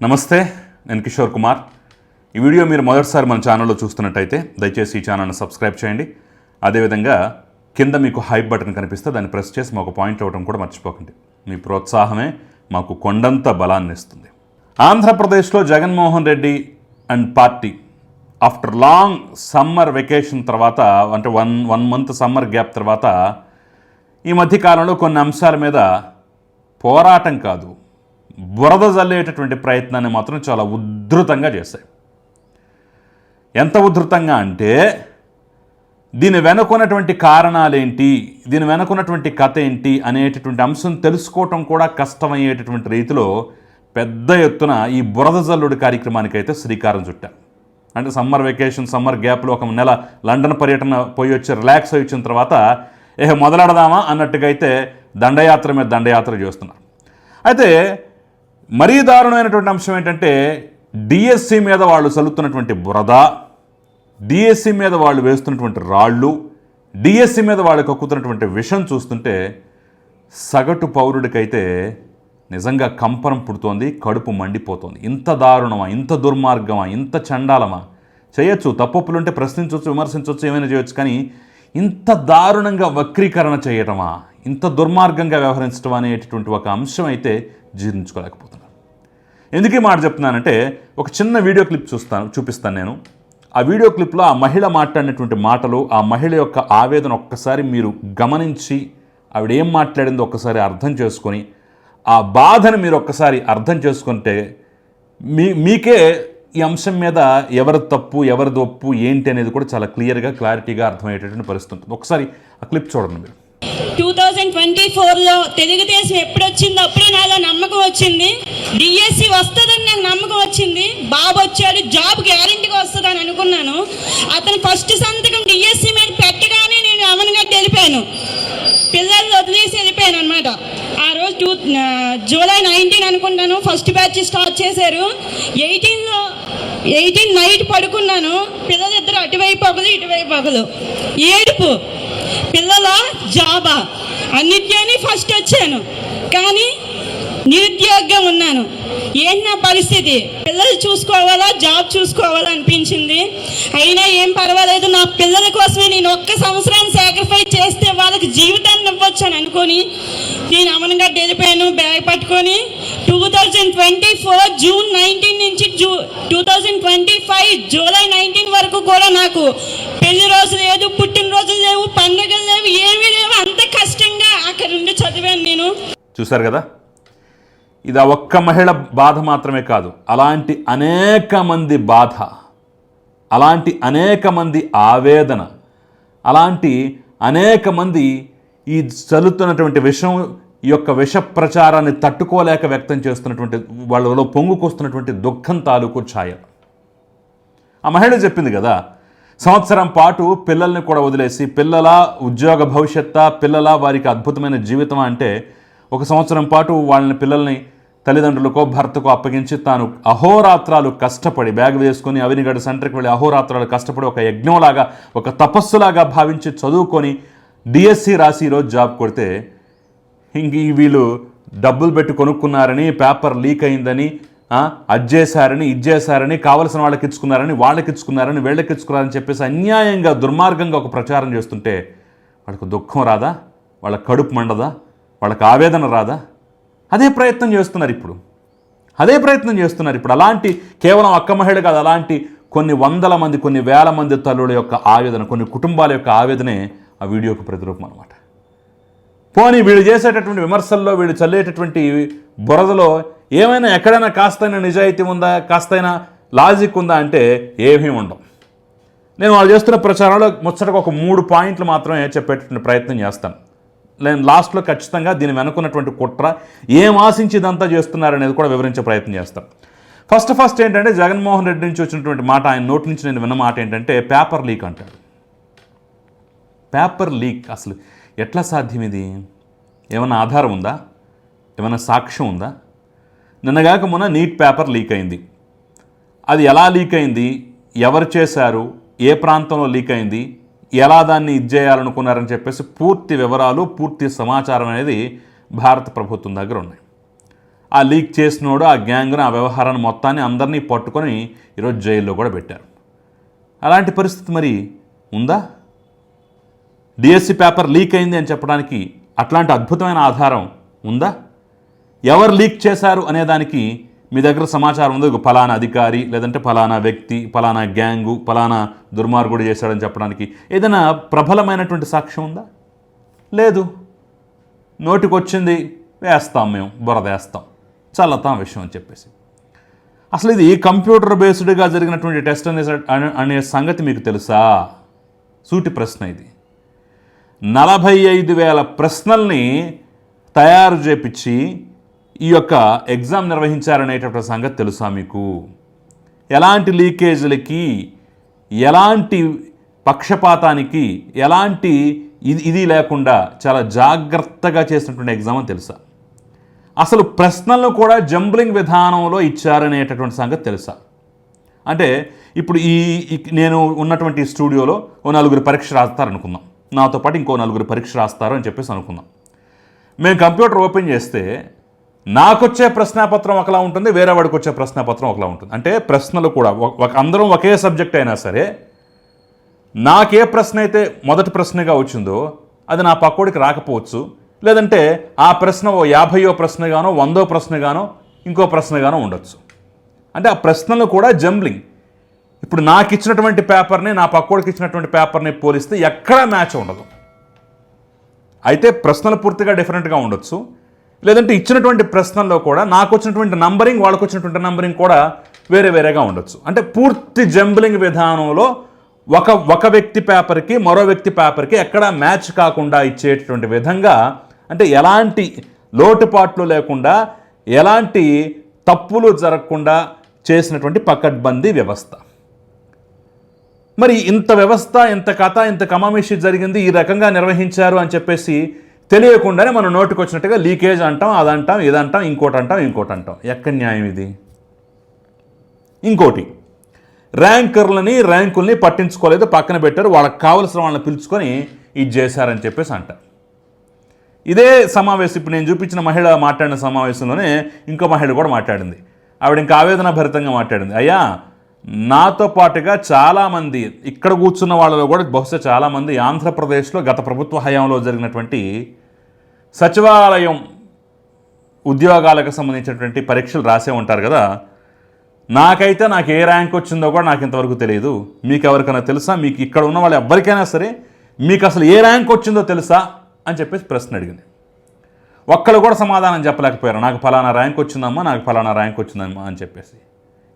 నమస్తే, నేను కిషోర్ కుమార్. ఈ వీడియో మీరు మొదటిసారి మన ఛానల్లో చూస్తున్నట్టయితే దయచేసి ఈ ఛానల్ని సబ్స్క్రైబ్ చేయండి. అదేవిధంగా కింద మీకు హైప్ బటన్ కనిపిస్తే దాన్ని ప్రెస్ చేసి మాకు పాయింట్ అవ్వడం కూడా మర్చిపోకండి. మీ ప్రోత్సాహమే మాకు కొండంత బలాన్ని ఇస్తుంది. ఆంధ్రప్రదేశ్లో Jaganmohan Reddy and party after long summer vacation తర్వాత, అంటే వన్ మంత్ సమ్మర్ గ్యాప్ తర్వాత ఈ మధ్యకాలంలో కొన్ని అంశాల మీద పోరాటం కాదు, బురద జల్లేటటువంటి ప్రయత్నాన్ని మాత్రం చాలా ఉధృతంగా చేశాయి. ఎంత ఉధృతంగా అంటే దీని వెనుకున్నటువంటి కారణాలేంటి, దీని వెనుకున్నటువంటి కథ ఏంటి అనేటటువంటి అంశం తెలుసుకోవటం కూడా కష్టమయ్యేటటువంటి రీతిలో పెద్ద ఎత్తున ఈ బురద జల్లుడి కార్యక్రమానికి అయితే శ్రీకారం చుట్టారు. అంటే సమ్మర్ వెకేషన్, సమ్మర్ గ్యాప్లో ఒక నెల లండన్ పర్యటన పోయి వచ్చి రిలాక్స్ అయి వచ్చిన తర్వాత మొదలెడదామా అన్నట్టుగా అయితే దండయాత్ర మీద దండయాత్ర చేస్తున్నారు. అయితే మరీ దారుణమైనటువంటి అంశం ఏంటంటే డిఎస్సి మీద వాళ్ళు చల్లుతున్నటువంటి బురద, డిఎస్సి మీద వాళ్ళు వేస్తున్నటువంటి రాళ్ళు, డిఎస్సి మీద వాళ్ళు కక్కుతున్నటువంటి విషం చూస్తుంటే సగటు పౌరుడికైతే నిజంగా కంపనం పుడుతోంది, కడుపు మండిపోతుంది. ఇంత దారుణమా, ఇంత దుర్మార్గమా, ఇంత చండాలమా? చేయొచ్చు, తప్పులుంటే ప్రశ్నించవచ్చు, విమర్శించవచ్చు, ఏమైనా చేయొచ్చు, కానీ ఇంత దారుణంగా వక్రీకరణ చేయటమా, ఇంత దుర్మార్గంగా వ్యవహరించడం అనేటటువంటి ఒక అంశం అయితే జీర్ణించుకోలేకపోతున్నాను. ఎందుకు ఈ మాట చెప్తున్నానంటే ఒక చిన్న వీడియో క్లిప్ చూపిస్తాను నేను. ఆ వీడియో క్లిప్లో ఆ మహిళ మాట్లాడినటువంటి మాటలు, ఆ మహిళ యొక్క ఆవేదన ఒక్కసారి మీరు గమనించి ఆవిడ ఏం మాట్లాడిందో ఒక్కసారి అర్థం చేసుకొని, ఆ బాధను మీరు ఒక్కసారి అర్థం చేసుకుంటే మీకే ఈ అంశం మీద ఎవరి తప్పు ఎవరిది ఒప్పు ఏంటి అనేది కూడా చాలా క్లారిటీగా అర్థమయ్యేటటువంటి పరిస్థితి ఉంటుంది. ఒకసారి ఆ క్లిప్ చూడండి మీరు. 2024లో తెలుగుదేశం ఎప్పుడు వచ్చిందో అప్పుడే నాలో నమ్మకం వచ్చింది. డిఎస్సి వస్తుందని నాకు నమ్మకం వచ్చింది. బాబు వచ్చాడు, జాబ్ గ్యారెంటీగా వస్తుందని అనుకున్నాను. అతను ఫస్ట్ సంతకం డిఎస్సి మీద పెట్టగానే నేను అమన్గా తెలిపాను, పిల్లలు వదిలేసి వెళ్ళిపోయాను అనమాట. ఆ రోజు జూలై 19 అనుకుంటాను ఫస్ట్ బ్యాచ్ స్టార్ట్ చేశారు. 18 నైట్ పడుకున్నాను. పిల్లలిద్దరు అటువైపు ఒకరు ఇటువైపు ఒకరు, ఏడుపు. పిల్లల జాబా అన్నిట్లోనే ఫస్ట్ వచ్చాను, కానీ నిరుద్యోగంగా ఉన్నాను. ఏంటి నా పరిస్థితి? పిల్లలు చూసుకోవాలా, జాబ్ చూసుకోవాలా అనిపించింది. అయినా ఏం పర్వాలేదు, నా పిల్లల కోసమే నేను ఒక్క సంవత్సరాన్ని సాక్రిఫైస్ చేస్తే వాళ్ళకి జీవితాన్ని ఇవ్వచ్చు అని అనుకొని నేను అమన్గా వెళ్ళిపోయాను బ్యాగ్ పట్టుకొని. 2024 జూన్ 19 నుంచి 2025 జూలై 19 వరకు కూడా నాకు పెళ్లి రోజు లేదు, పుట్టినరోజులు లేవు, పండుగలు లేవు, ఏమీ లేవు. అంత కష్టంగా అక్కడ నుండి చదివాను నేను. చూశారు కదా, ఇది ఆ ఒక్క మహిళ బాధ మాత్రమే కాదు, అలాంటి అనేక మంది బాధ, అలాంటి అనేక మంది ఆవేదన, అలాంటి అనేక మంది ఈ చల్లుతున్నటువంటి విషం, ఈ యొక్క విష ప్రచారాన్ని తట్టుకోలేక వ్యక్తం చేస్తున్నటువంటి వాళ్ళలో పొంగుకొస్తున్నటువంటి దుఃఖం తాలూకు ఛాయ. ఆ మహిళ చెప్పింది కదా, సంవత్సరం పాటు పిల్లల్ని కూడా వదిలేసి, పిల్లల ఉద్యోగ భవిష్యత్తు, పిల్లల వారికి అద్భుతమైన జీవితం అంటే ఒక సంవత్సరం పాటు పిల్లల్ని తల్లిదండ్రులకో భర్తకో అప్పగించి తాను అహోరాత్రాలు కష్టపడి బ్యాగ్ వేసుకొని అవినిగడ్డ సెంటర్కి వెళ్ళి అహోరాత్రాలు కష్టపడి ఒక యజ్ఞంలాగా, ఒక తపస్సులాగా భావించి చదువుకొని డిఎస్సి రాసి ఈరోజు జాబ్ కొడితే ఇంక వీళ్ళు డబ్బులు పెట్టి కొనుక్కున్నారని, పేపర్ లీక్ అయిందని, అజ్జేశారని, ఇజ్జేశారని, కావలసిన వాళ్ళకి ఇచ్చుకున్నారని, వాళ్ళకి ఇచ్చుకున్నారని, వీళ్ళకి ఇచ్చుకున్నారని చెప్పేసి అన్యాయంగా దుర్మార్గంగా ఒక ప్రచారం చేస్తుంటే వాళ్ళకు దుఃఖం రాదా? వాళ్ళ కడుపు మండదా? వాళ్ళకి ఆవేదన రాదా? అదే ప్రయత్నం చేస్తున్నారు ఇప్పుడు. అలాంటి కేవలం ఒక్క మహిళ కాదు, అలాంటి కొన్ని వందల మంది, కొన్ని వేల మంది తల్లుల యొక్క ఆవేదన, కొన్ని కుటుంబాల యొక్క ఆవేదనే ఆ వీడియోకి ప్రతిరూపం అనమాట. పోనీ వీళ్ళు చేసేటటువంటి విమర్శల్లో, వీళ్ళు చల్లేటటువంటి బురదలో ఏమైనా ఎక్కడైనా కాస్తైనా నిజాయితీ ఉందా, కాస్తైనా లాజిక్ ఉందా అంటే ఏమీ ఉండవు. నేను వాళ్ళు చేస్తున్న ప్రచారంలో ముచ్చటకు ఒక 3 పాయింట్లు మాత్రమే చెప్పేటటువంటి ప్రయత్నం చేస్తాను. నేను లాస్ట్లో ఖచ్చితంగా దీని వెనుకున్నటువంటి కుట్ర, ఏం ఆశించి ఇదంతా చేస్తున్నారనేది కూడా వివరించే ప్రయత్నం చేస్తాను. ఫస్ట్ ఏంటంటే జగన్మోహన్ రెడ్డి నుంచి వచ్చినటువంటి మాట, ఆయన నోటి నుంచి నేను విన్న మాట ఏంటంటే పేపర్ లీక్ అంటాడు. పేపర్ లీక్ అసలు ఎట్లా సాధ్యం? ఇది ఏమైనా ఆధారం ఉందా? ఏమైనా సాక్ష్యం ఉందా? నిన్నగాక మొన్న నీట్ పేపర్ లీక్ అయింది. అది ఎలా లీక్ అయింది, ఎవరు చేశారు, ఏ ప్రాంతంలో లీక్ అయింది, ఎలా దాన్ని చేయాలనుకున్నారని చెప్పేసి పూర్తి వివరాలు, పూర్తి సమాచారం అనేది భారత ప్రభుత్వం దగ్గర ఉన్నాయి. ఆ లీక్ చేసినోడు ఆ గ్యాంగ్ను ఆ వ్యవహారాన్ని మొత్తాన్ని అందరినీ పట్టుకొని ఈరోజు జైల్లో కూడా పెట్టారు. అలాంటి పరిస్థితి మరి ఉందా? డిఎస్సి పేపర్ లీక్ అయింది అని చెప్పడానికి అట్లాంటి అద్భుతమైన ఆధారం ఉందా? ఎవరు లీక్ చేశారు అనేదానికి మీ దగ్గర సమాచారం ఉంది, ఫలానా అధికారి లేదంటే ఫలానా వ్యక్తి, ఫలానా గ్యాంగు, ఫలానా దుర్మార్గుడు చేశాడని చెప్పడానికి ఏదైనా ప్రబలమైనటువంటి సాక్ష్యం ఉందా? లేదు. నోటికొచ్చింది వేస్తాం, మేము బురదేస్తాం, చల్లతాం విషయం అని చెప్పేసి. అసలు ఇది కంప్యూటర్ బేస్డ్గా జరిగినటువంటి టెస్ట్ అనే సంగతి మీకు తెలుసా? సూటి ప్రశ్న ఇది. 45,000 ప్రశ్నల్ని తయారు చేపించి ఈ యొక్క ఎగ్జామ్ నిర్వహించారనేటటువంటి సంగతి తెలుసా మీకు? ఎలాంటి లీకేజీలకి, ఎలాంటి పక్షపాతానికి, ఎలాంటి ఇది లేకుండా చాలా జాగ్రత్తగా చేసినటువంటి ఎగ్జామ్ అని తెలుసా? అసలు ప్రశ్నలను కూడా జంబ్లింగ్ విధానంలో ఇచ్చారనేటటువంటి సంగతి తెలుసా? అంటే ఇప్పుడు నేను ఉన్నటువంటి స్టూడియోలో ఓ 4 పరీక్ష రాస్తారనుకుందాం, నాతో పాటు ఇంకో 4 పరీక్ష రాస్తారు అని చెప్పేసి అనుకుందాం. మేము కంప్యూటర్ ఓపెన్ చేస్తే నాకొచ్చే ప్రశ్నాపత్రం ఒకలా ఉంటుంది, వేరే వాడికి వచ్చే ప్రశ్నాపత్రం ఒకలా ఉంటుంది. అంటే ప్రశ్నలు కూడా అందరం ఒకే సబ్జెక్ట్ అయినా సరే నాకే ప్రశ్న అయితే మొదటి ప్రశ్నగా వచ్చిందో అది నా పక్కోడికి రాకపోవచ్చు, లేదంటే ఆ ప్రశ్న ఓ 50వ ప్రశ్నగానో 100వ ప్రశ్నగానో ఇంకో ప్రశ్నగానో ఉండొచ్చు. అంటే ఆ ప్రశ్నలు కూడా జంబ్లింగ్. ఇప్పుడు నాకు ఇచ్చినటువంటి పేపర్ని నా పక్కోడికి ఇచ్చినటువంటి పేపర్ని పోలిస్తే ఎక్కడా మ్యాచ్ ఉండదు. అయితే ప్రశ్నలు పూర్తిగా డిఫరెంట్గా ఉండొచ్చు, లేదంటే ఇచ్చినటువంటి ప్రశ్నల్లో కూడా నాకు వచ్చినటువంటి నంబరింగ్ వాళ్ళకు వచ్చినటువంటి నంబరింగ్ కూడా వేరే వేరేగా ఉండొచ్చు. అంటే పూర్తి జంబ్లింగ్ విధానంలో ఒక వ్యక్తి పేపర్కి మరో వ్యక్తి పేపర్కి ఎక్కడా మ్యాచ్ కాకుండా ఇచ్చేటటువంటి విధంగా, అంటే ఎలాంటి లోటుపాట్లు లేకుండా, ఎలాంటి తప్పులు జరగకుండా చేసినటువంటి పకడ్బందీ వ్యవస్థ. మరి ఇంత వ్యవస్థ, ఇంత కథ, ఇంత కమామిషి జరిగింది, ఈ రకంగా నిర్వహించారు అని చెప్పేసి తెలియకుండానే మనం నోటికి వచ్చినట్టుగా లీకేజ్ అంటాం, అదంటాం, ఇదంటాం, ఇంకోటి అంటాం. ఎక్కడ న్యాయం ఇది? ఇంకోటి, ర్యాంకుల్ని పట్టించుకోలేదు, పక్కన పెట్టారు, వాళ్ళకి కావలసిన వాళ్ళని పిలుచుకొని ఇది చేశారని చెప్పేసి అంటారు. ఇదే సమావేశం ఇప్పుడు నేను చూపించిన మహిళ మాట్లాడిన సమావేశంలోనే ఇంకో మహిళ కూడా మాట్లాడింది. ఆవిడ ఇంకా ఆవేదన భరితంగా మాట్లాడింది. అయ్యా, నాతో పాటుగా చాలామంది ఇక్కడ కూర్చున్న వాళ్ళలో కూడా బహుశా చాలామంది ఆంధ్రప్రదేశ్లో గత ప్రభుత్వ హయాంలో జరిగినటువంటి సచివాలయం ఉద్యోగాలకు సంబంధించినటువంటి పరీక్షలు రాసే ఉంటారు కదా. నాకు ఏ ర్యాంక్ వచ్చిందో కూడా నాకు ఇంతవరకు తెలియదు. మీకు ఎవరికైనా తెలుసా? మీకు ఇక్కడ ఉన్న వాళ్ళు ఎవరికైనా సరే మీకు అసలు ఏ ర్యాంక్ వచ్చిందో తెలుసా అని చెప్పేసి ప్రశ్న అడిగింది. ఒక్కళ్ళు కూడా సమాధానం చెప్పలేకపోయారు. నాకు ఫలానా ర్యాంక్ వచ్చిందమ్మా, నాకు ఫలానా ర్యాంక్ వచ్చిందమ్మా అని చెప్పేసి.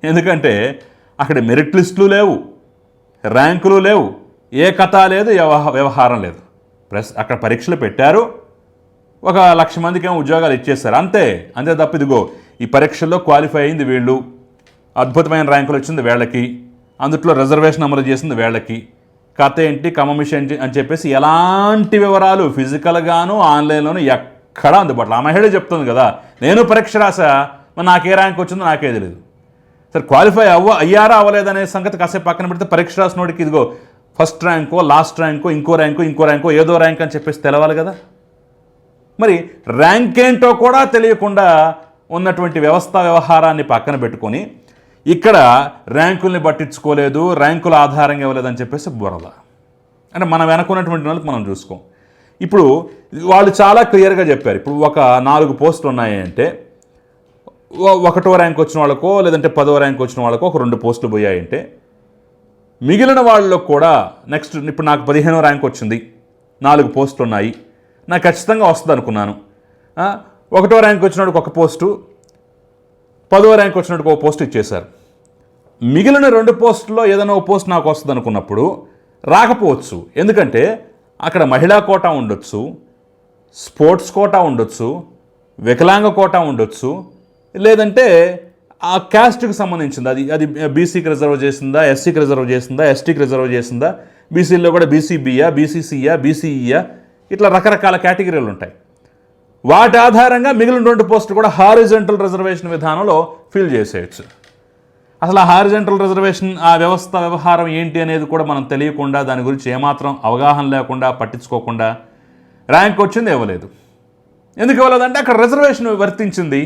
ఎందుకంటే అక్కడ మెరిట్ లిస్టులు లేవు, ర్యాంకులు లేవు, ఏ కథ లేదు, వ్యవహారం లేదు. అక్కడ పరీక్షలు పెట్టారు, 1,00,000 మందికి ఏమో ఉద్యోగాలు ఇచ్చేస్తారు, అంతే తప్ప ఇదిగో ఈ పరీక్షల్లో క్వాలిఫై అయింది వీళ్ళు, అద్భుతమైన ర్యాంకులు వచ్చింది వీళ్ళకి, అందుట్లో రిజర్వేషన్ అమలు చేసింది వీళ్ళకి, కథ ఏంటి, కమమిషన్ ఏంటి అని చెప్పేసి ఎలాంటి వివరాలు ఫిజికల్గాను ఆన్లైన్లోనూ ఎక్కడా అందుబాటులో. ఆ మహిళ చెప్తుంది కదా, నేను పరీక్ష రాసా, మరి నాకే ర్యాంక్ వచ్చిందో నాకే తెలియదు. సరే, క్వాలిఫై అయ్యారా అవ్వలేదనే సంగతి కాసేపు పక్కన పెడితే పరీక్ష రాసినోడికి ఇదిగో ఫస్ట్ ర్యాంకో, లాస్ట్ ర్యాంకో, ఇంకో ర్యాంకో, ఏదో ర్యాంక్ అని చెప్పేసి తెలవాలి కదా. మరి ర్యాంక్ ఏంటో కూడా తెలియకుండా ఉన్నటువంటి వ్యవహారాన్ని పక్కన పెట్టుకొని ఇక్కడ ర్యాంకుల్ని పట్టించుకోలేదు, ర్యాంకుల ఆధారంగా ఇవ్వలేదని చెప్పేసి బురద. అంటే మనం వెనకున్నటువంటి వాళ్ళకి మనం చూసుకోం. ఇప్పుడు వాళ్ళు చాలా క్లియర్గా చెప్పారు. ఇప్పుడు ఒక 4 పోస్టులు ఉన్నాయి అంటే 1వ ర్యాంక్ వచ్చిన వాళ్ళకో లేదంటే 10వ ర్యాంక్ వచ్చిన వాళ్ళకో ఒక 2 పోస్టులు పోయాయంటే మిగిలిన వాళ్ళలో కూడా నెక్స్ట్ ఇప్పుడు నాకు 15వ ర్యాంక్ వచ్చింది, 4 పోస్టులు ఉన్నాయి, నాకు ఖచ్చితంగా వస్తుంది అనుకున్నాను. 1వ ర్యాంక్ వచ్చినోడికి 1 పోస్టు, 10వ ర్యాంక్ వచ్చినోడికి 1 పోస్టు ఇచ్చేశారు. మిగిలిన 2 పోస్టుల్లో ఏదైనా 1 పోస్ట్ నాకు వస్తుంది అనుకున్నప్పుడు రాకపోవచ్చు. ఎందుకంటే అక్కడ మహిళా కోటా ఉండొచ్చు, స్పోర్ట్స్ కోటా ఉండొచ్చు, వికలాంగ కోటా ఉండొచ్చు, లేదంటే ఆ క్యాస్ట్కి సంబంధించింది, అది బీసీకి రిజర్వ్ చేసిందా, ఎస్సీకి రిజర్వ్ చేసిందా, ఎస్టీకి రిజర్వ్ చేసిందా, బీసీలో కూడా బీసీబీయా, బీసీసీయా, బీసీఈయా, ఇట్లా రకరకాల కేటగిరీలు ఉంటాయి. వాటి ఆధారంగా మిగిలిన 2 పోస్టులు కూడా హారిజంటల్ రిజర్వేషన్ విధానంలో ఫిల్ చేసేయచ్చు. అసలు ఆ హారిజంటల్ రిజర్వేషన్ ఆ వ్యవహారం ఏంటి అనేది కూడా మనం తెలియకుండా, దాని గురించి ఏమాత్రం అవగాహన లేకుండా, పట్టించుకోకుండా ర్యాంక్ వచ్చింది ఇవ్వలేదు. ఎందుకు ఇవ్వలేదంటే అక్కడ రిజర్వేషన్ వర్తించింది.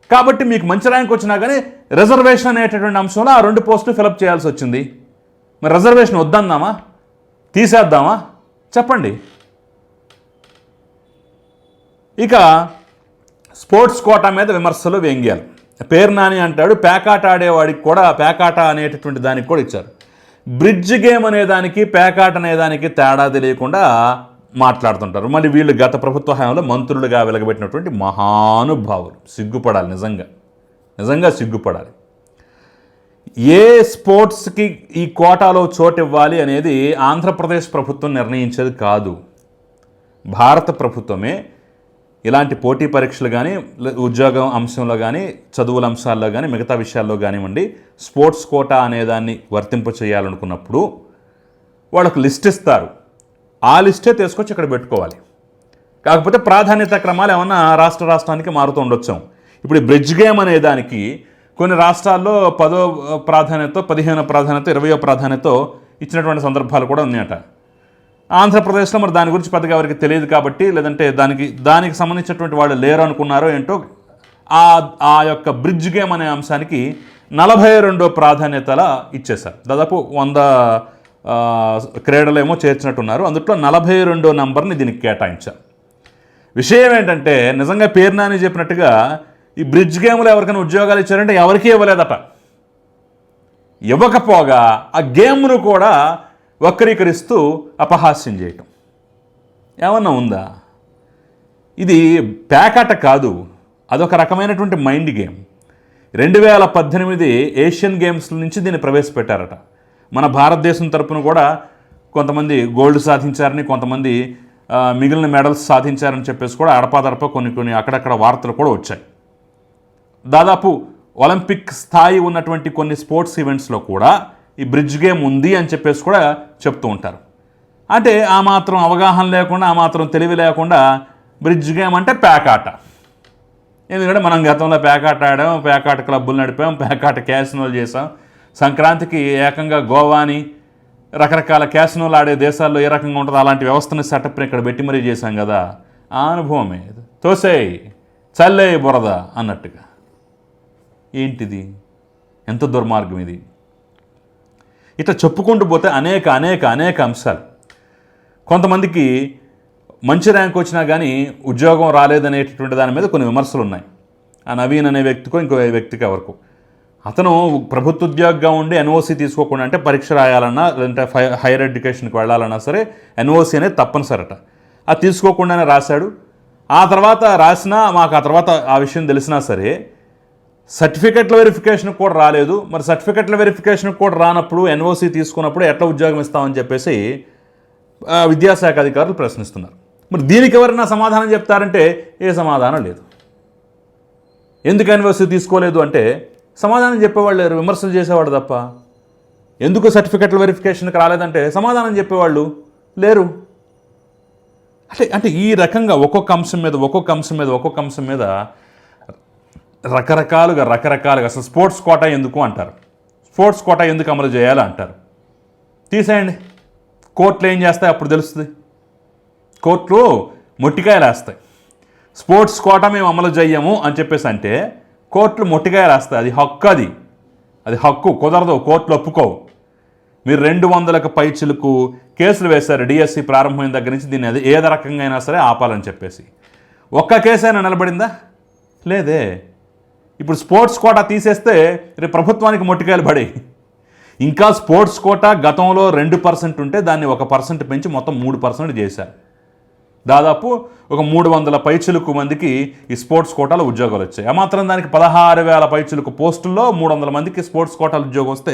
కాబట్టి మీకు మంచి ర్యాంక్ వచ్చినా కానీ రిజర్వేషన్ అనేటటువంటి అంశంలో ఆ 2 పోస్టులు ఫిలప్ చేయాల్సి వచ్చింది. మరి రిజర్వేషన్ వద్దందామా, తీసేద్దామా చెప్పండి. ఇక స్పోర్ట్స్ కోటా మీద విమర్శలు, వ్యంగ్యాలు. పేరు నాని అంటాడు పేకాట ఆడేవాడికి కూడా పేకాట అనేటటువంటి దానికి కూడా ఇచ్చారు. బ్రిడ్జ్ గేమ్ అనేదానికి పేకాట అనేదానికి తేడా తెలియకుండా మాట్లాడుతుంటారు. మళ్ళీ వీళ్ళు గత ప్రభుత్వ హయాంలో మంత్రులుగా వెలగబెట్టినటువంటి మహానుభావులు. సిగ్గుపడాలి, నిజంగా సిగ్గుపడాలి. ఏ స్పోర్ట్స్కి ఈ కోటాలో చోటు ఇవ్వాలి అనేది ఆంధ్రప్రదేశ్ ప్రభుత్వం నిర్ణయించేది కాదు. భారత ప్రభుత్వమే ఇలాంటి పోటీ పరీక్షలు కానీ, ఉద్యోగం అంశంలో కానీ, చదువుల అంశాల్లో కానీ, మిగతా విషయాల్లో కానివ్వండి, స్పోర్ట్స్ కోటా అనేదాన్ని వర్తింప చేయాలనుకున్నప్పుడు వాళ్ళకు లిస్ట్ ఇస్తారు. ఆ లిస్టే తీసుకొచ్చి ఇక్కడ పెట్టుకోవాలి. కాకపోతే ప్రాధాన్యత క్రమాలు ఏమన్నా రాష్ట్రానికి మారుతూ ఉండొచ్చు. ఇప్పుడు ఈ బ్రిడ్జ్ గేమ్ అనే దానికి కొన్ని రాష్ట్రాల్లో 10వ ప్రాధాన్యత, 15వ ప్రాధాన్యత, 20వ ప్రాధాన్యత ఇచ్చినటువంటి సందర్భాలు కూడా ఉన్నాయట. ఆంధ్రప్రదేశ్లో మరి దాని గురించి పెద్దగా ఎవరికి తెలియదు కాబట్టి, లేదంటే దానికి సంబంధించినటువంటి వాళ్ళు లేరు అనుకున్నారో ఏంటో, ఆ యొక్క బ్రిడ్జ్ గేమ్ అనే అంశానికి 42వ ప్రాధాన్యతల ఇచ్చేశారు. దాదాపు 100 క్రీడలేమో చేర్చినట్టున్నారు. అందులో 42వ నంబర్ని దీనికి కేటాయించారు. విషయం ఏంటంటే నిజంగా పేరు నాని చెప్పినట్టుగా ఈ బ్రిడ్జ్ గేమ్లో ఎవరికైనా ఉద్యోగాలు ఇచ్చారంటే ఎవరికీ ఇవ్వలేదట. ఇవ్వకపోగా ఆ గేమ్ను కూడా వక్రీకరిస్తూ అపహాస్యం చేయటం ఏమన్నా ఉందా? ఇది పేకాట కాదు, అదొక రకమైనటువంటి మైండ్ గేమ్. 2018 ఏషియన్ గేమ్స్ నుంచి దీన్ని ప్రవేశపెట్టారట. మన భారతదేశం తరపున కూడా కొంతమంది గోల్డ్ సాధించారని, కొంతమంది మిగిలిన మెడల్స్ సాధించారని చెప్పేసి కూడా అడపాదడప కొన్ని అక్కడక్కడ వార్తలు కూడా వచ్చాయి. దాదాపు ఒలింపిక్ స్థాయి ఉన్నటువంటి కొన్ని స్పోర్ట్స్ ఈవెంట్స్లో కూడా ఈ బ్రిడ్జ్ గేమ్ ఉంది అని చెప్పేసి కూడా చెప్తూ ఉంటారు. అంటే ఆ మాత్రం అవగాహన లేకుండా, ఆ మాత్రం తెలివి లేకుండా బ్రిడ్జ్ గేమ్ అంటే పేకాట. ఎందుకంటే మనం గతంలో పేకాట ఆడాం, పేకాట క్లబ్బులు నడిపాం, పేకాట క్యాసినోలు చేసాం. సంక్రాంతికి ఏకంగా గోవాని, రకరకాల క్యాసినోలు ఆడే దేశాల్లో ఏ రకంగా ఉంటుందో అలాంటి వ్యవస్థను సెటప్ని ఇక్కడ పెట్టి మరీ చేశాం కదా. ఆ అనుభవమే తోసేయ్ చల్లేయి బురద అన్నట్టుగా. ఏంటిది? ఎంత దుర్మార్గం ఇది! ఇట్లా చెప్పుకుంటూ పోతే అనేక అంశాలు. కొంతమందికి మంచి ర్యాంక్ వచ్చినా కానీ ఉద్యోగం రాలేదనేటటువంటి దాని మీద కొన్ని విమర్శలు ఉన్నాయి. ఆ నవీన్ అనే వ్యక్తికో ఇంకో వ్యక్తికి ఎవరికో, అతను ప్రభుత్వ ఉద్యోగంగా ఉండి ఎన్ఓసి తీసుకోకుండా, అంటే పరీక్ష రాయాలన్నా లేదంటే హైయర్ ఎడ్యుకేషన్కి వెళ్ళాలన్నా సరే ఎన్ఓసి అనేది తప్పనిసరట. అది తీసుకోకుండానే రాశాడు. ఆ తర్వాత రాసినా మాకు ఆ తర్వాత ఆ విషయం తెలిసినా సరే సర్టిఫికెట్ల వెరిఫికేషన్కి కూడా రాలేదు. మరి సర్టిఫికెట్ల వెరిఫికేషన్కి కూడా రానప్పుడు ఎన్ఓసి తీసుకున్నప్పుడు ఎట్లా ఉద్యోగం ఇస్తామని చెప్పేసి విద్యాశాఖ అధికారులు ప్రశ్నిస్తున్నారు. మరి దీనికి ఎవరైనా సమాధానం చెప్తారంటే ఏ సమాధానం లేదు. ఎందుకు ఎన్ఓసి తీసుకోలేదు అంటే సమాధానం చెప్పేవాళ్ళు లేరు, విమర్శలు చేసేవాడు తప్ప. ఎందుకు సర్టిఫికెట్ల వెరిఫికేషన్కి రాలేదంటే సమాధానం చెప్పేవాళ్ళు లేరు. అంటే ఈ రకంగా ఒక్కొక్క అంశం మీద రకరకాలుగా అసలు స్పోర్ట్స్ కోటా ఎందుకు అంటారు, స్పోర్ట్స్ కోటా ఎందుకు అమలు చేయాలి అంటారు. తీసేయండి, కోర్టులు ఏం చేస్తాయి అప్పుడు తెలుస్తుంది. కోర్టులు మొట్టికాయలు వేస్తాయి. స్పోర్ట్స్ కోటా మేము అమలు చేయము అని చెప్పేసి అంటే కోర్టులు మొట్టికాయలు వేస్తాయి. అది హక్కు కుదరదు, కోర్టులు ఒప్పుకోవు. మీరు 200కు పైచిలకు కేసులు వేశారు డిఎస్సి ప్రారంభమైన దగ్గర నుంచి. దీన్ని అది ఏదో రకంగా అయినా సరే ఆపాలని చెప్పేసి. ఒక్క కేసు అయినా నిలబడిందా? లేదే. ఇప్పుడు స్పోర్ట్స్ కోటా తీసేస్తే రేపు ప్రభుత్వానికి మొట్టికాయలు పడాయి. ఇంకా స్పోర్ట్స్ కోటా గతంలో 2% ఉంటే దాన్ని 1% పెంచి మొత్తం 3% చేశారు. దాదాపు ఒక 300 పైచిలకు మందికి ఈ స్పోర్ట్స్ కోటాలో ఉద్యోగాలు వచ్చాయి. ఆ మాత్రం దానికి 16,000 పైచిలకు పోస్టుల్లో 300 మందికి స్పోర్ట్స్ కోటాలో ఉద్యోగం వస్తే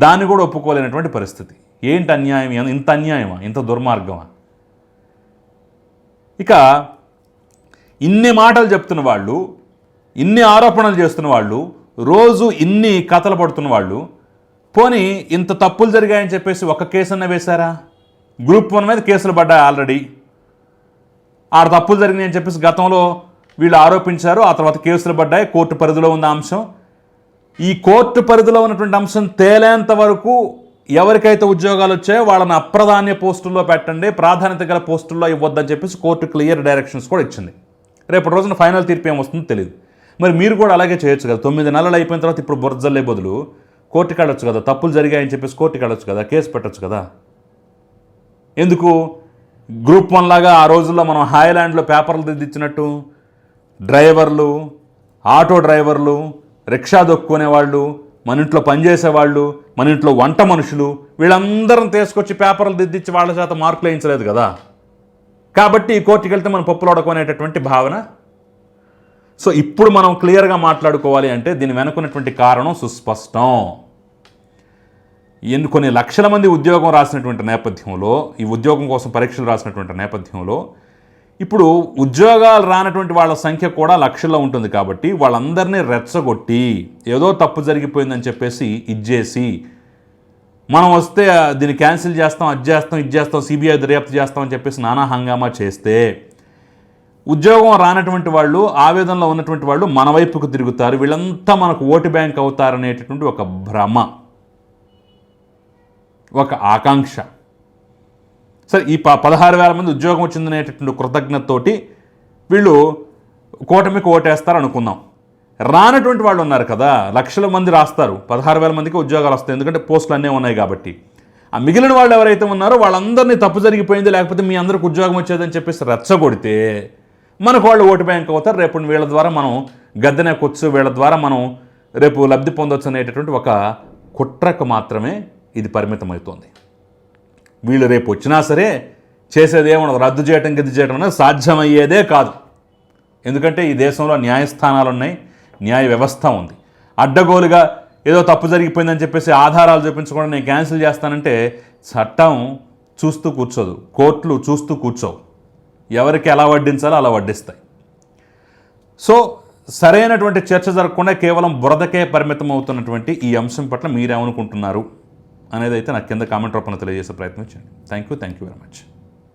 దాన్ని కూడా ఒప్పుకోలేనటువంటి పరిస్థితి. ఏంటి అన్యాయం? ఇంత అన్యాయమా? ఇంత దుర్మార్గమా? ఇక ఇన్ని మాటలు చెప్తున్న వాళ్ళు, ఇన్ని ఆరోపణలు చేస్తున్న వాళ్ళు, రోజు ఇన్ని కథలు పడుతున్న వాళ్ళు, పోనీ ఇంత తప్పులు జరిగాయని చెప్పేసి ఒక కేసు అన్న వేశారా? గ్రూప్ 1 మీద కేసులు పడ్డాయి ఆల్రెడీ. 6 తప్పులు జరిగినాయని చెప్పేసి గతంలో వీళ్ళు ఆరోపించారు. ఆ తర్వాత కేసులు పడ్డాయి. కోర్టు పరిధిలో ఉన్న అంశం. ఈ కోర్టు పరిధిలో ఉన్నటువంటి అంశం తేలేంత వరకు ఎవరికైతే ఉద్యోగాలు వచ్చాయో వాళ్ళని అప్రాధాన్య పోస్టుల్లో పెట్టండి, ప్రాధాన్యత గల పోస్టుల్లో ఇవ్వద్దని చెప్పేసి కోర్టు క్లియర్ డైరెక్షన్స్ కూడా ఇచ్చింది. రేపటి రోజున ఫైనల్ తీర్పు ఏమొస్తుందో తెలియదు. మరి మీరు కూడా అలాగే చేయొచ్చు కదా. 9 నెలలు అయిపోయిన తర్వాత ఇప్పుడు బురజల్లే బదులు కోర్టుకి వెళ్ళొచ్చు కదా, తప్పులు జరిగాయని చెప్పేసి కోర్టుకి వెళ్ళొచ్చు కదా, కేసు పెట్టచ్చు కదా. ఎందుకు గ్రూప్ 1 లాగా ఆ రోజుల్లో మనం హాయ్లాండ్లో పేపర్లు దిద్దిచ్చినట్టు డ్రైవర్లు, ఆటో డ్రైవర్లు, రిక్షా దొక్కునేవాళ్ళు, మన ఇంట్లో పనిచేసేవాళ్ళు, మన ఇంట్లో వంట మనుషులు, వీళ్ళందరం తీసుకొచ్చి పేపర్లు దిద్దిచ్చి వాళ్ళ చేత మార్కులు వేయించలేదు కదా. కాబట్టి కోర్టుకి వెళ్తే మనం పప్పులు ఉడకనేటటువంటి భావన. సో ఇప్పుడు మనం క్లియర్గా మాట్లాడుకోవాలి అంటే దీని వెనుకున్నటువంటి కారణం సుస్పష్టం. కొన్ని లక్షల మంది ఉద్యోగం రాసినటువంటి నేపథ్యంలో, ఈ ఉద్యోగం కోసం పరీక్షలు రాసినటువంటి నేపథ్యంలో ఇప్పుడు ఉద్యోగాలు రానటువంటి వాళ్ళ సంఖ్య కూడా లక్షల్లో ఉంటుంది. కాబట్టి వాళ్ళందరినీ రెచ్చగొట్టి ఏదో తప్పు జరిగిపోయిందని చెప్పేసి ఇచ్చేసి మనం వస్తే దీన్ని క్యాన్సిల్ చేస్తాం, అది చేస్తాం, ఇది చేస్తాం, సిబిఐ దర్యాప్తు చేస్తామని చెప్పేసి నానా హంగామా చేస్తే ఉద్యోగం రానటువంటి వాళ్ళు, ఆవేదనలో ఉన్నటువంటి వాళ్ళు మన వైపుకు తిరుగుతారు. వీళ్ళంతా మనకు ఓటు బ్యాంక్ అవుతారనేటటువంటి ఒక భ్రమ, ఒక ఆకాంక్ష. సరే, ఈ 16,000 మంది ఉద్యోగం వచ్చిందనేటటువంటి కృతజ్ఞతతోటి వీళ్ళు కూటమికి ఓటేస్తారు అనుకుందాం. రానటువంటి వాళ్ళు ఉన్నారు కదా, లక్షల మంది రాస్తారు, 16,000 మందికి ఉద్యోగాలు వస్తాయి, ఎందుకంటే పోస్టులు అన్నీ ఉన్నాయి కాబట్టి. ఆ మిగిలిన వాళ్ళు ఎవరైతే ఉన్నారో వాళ్ళందరినీ తప్పు జరిగిపోయింది, లేకపోతే మీ అందరికి ఉద్యోగం వచ్చేదని చెప్పేసి రెచ్చగొడితే మనకు వాళ్ళు ఓటు బ్యాంక్ అవుతారు. రేపు వీళ్ళ ద్వారా మనం గద్దెనెక్కొచ్చు, వీళ్ళ ద్వారా మనం రేపు లబ్ధి పొందొచ్చు అనేటటువంటి ఒక కుట్రకు మాత్రమే ఇది పరిమితమవుతోంది. వీళ్ళు రేపు వచ్చినా సరే చేసేది ఏమన్నది, రద్దు చేయటం గిద్దు చేయడం అనేది సాధ్యమయ్యేదే కాదు. ఎందుకంటే ఈ దేశంలో న్యాయస్థానాలు ఉన్నాయి, న్యాయ వ్యవస్థ ఉంది. అడ్డగోలుగా ఏదో తప్పు జరిగిపోయిందని చెప్పేసి ఆధారాలు చూపించకుండా నేను క్యాన్సిల్ చేస్తానంటే చట్టం చూస్తూ కూర్చోదు, కోర్టులు చూస్తూ కూర్చోవు. ఎవరికి ఎలా వడ్డించాలో అలా వడ్డిస్తాయి. సో సరైనటువంటి చర్చ జరగకుండా కేవలం బురదకే పరిమితం అవుతున్నటువంటి ఈ అంశం పట్ల మీరేమనుకుంటున్నారు అనేది అయితే నాకు కింద కామెంట్ రూపంలో తెలియజేసే ప్రయత్నం చేయండి. Thank you very much.